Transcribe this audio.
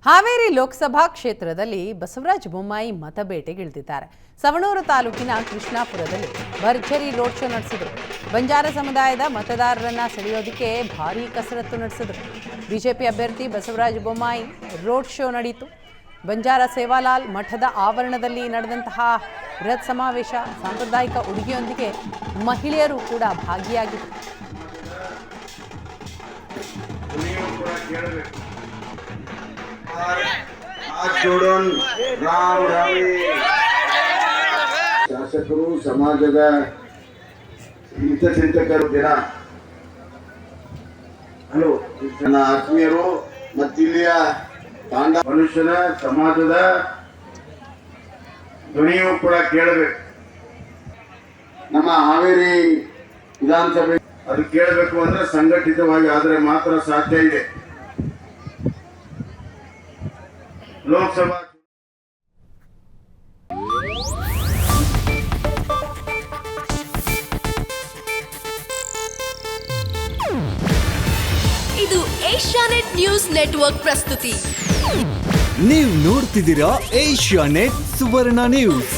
ಹಾವೇರಿ ಲೋಕಸಭಾ ಕ್ಷೇತ್ರದಲ್ಲಿ ಬಸವರಾಜ ಬೊಮ್ಮಾಯಿ ಮತಬೇಟೆಗಿಳಿದಿದ್ದಾರೆ. ಸವಣೂರು ತಾಲೂಕಿನ ಕೃಷ್ಣಾಪುರದಲ್ಲಿ ಭರ್ಜರಿ ರೋಡ್ ಶೋ ನಡೆಸಿದರು. ಬಂಜಾರ ಸಮುದಾಯದ ಮತದಾರರನ್ನ ಸೆಳೆಯೋದಕ್ಕೆ ಭಾರೀ ಕಸರತ್ತು ನಡೆಸಿದರು. ಬಿಜೆಪಿ ಅಭ್ಯರ್ಥಿ ಬಸವರಾಜ ಬೊಮ್ಮಾಯಿ ರೋಡ್ ಶೋ ನಡೆಯಿತು. ಬಂಜಾರ ಸೇವಾಲಾಲ್ ಮಠದ ಆವರಣದಲ್ಲಿ ನಡೆದಂತಹ ಬೃಹತ್ ಸಮಾವೇಶ, ಸಾಂಪ್ರದಾಯಿಕ ಉಡುಗೆಯೊಂದಿಗೆ ಮಹಿಳೆಯರು ಕೂಡ ಭಾಗಿಯಾಗಿದ್ದರು. ಶಾಸಕರು ಸಮಾಜದ ಹಿತಚಿಂತಕರು ದಿನ ಹಲೋ ನನ್ನ ಆತ್ಮೀಯರು ಮತ್ತಿಲ್ಲಿಯ ತಾಂಡ ಮನುಷ್ಯನ ಸಮಾಜದ ಧ್ವನಿಯೂ ಕೂಡ ಕೇಳಬೇಕು. ನಮ್ಮ ಹಾವೇರಿ ವಿಧಾನಸಭೆ ಅದು ಕೇಳಬೇಕು ಅಂದ್ರೆ ಸಂಘಟಿತವಾಗಿ ಆದರೆ ಮಾತ್ರ ಸಾಧ್ಯ ಇದೆ. ಲೋಕಸಭಾ ಇದು ಏಷ್ಯಾನೆಟ್ ನ್ಯೂಸ್ ನೆಟ್ವರ್ಕ್ ಪ್ರಸ್ತುತಿ. ನೀವು ನೋಡ್ತಿದ್ದೀರಾ ಏಷ್ಯಾನೆಟ್ ಸುವರ್ಣ ನ್ಯೂಸ್.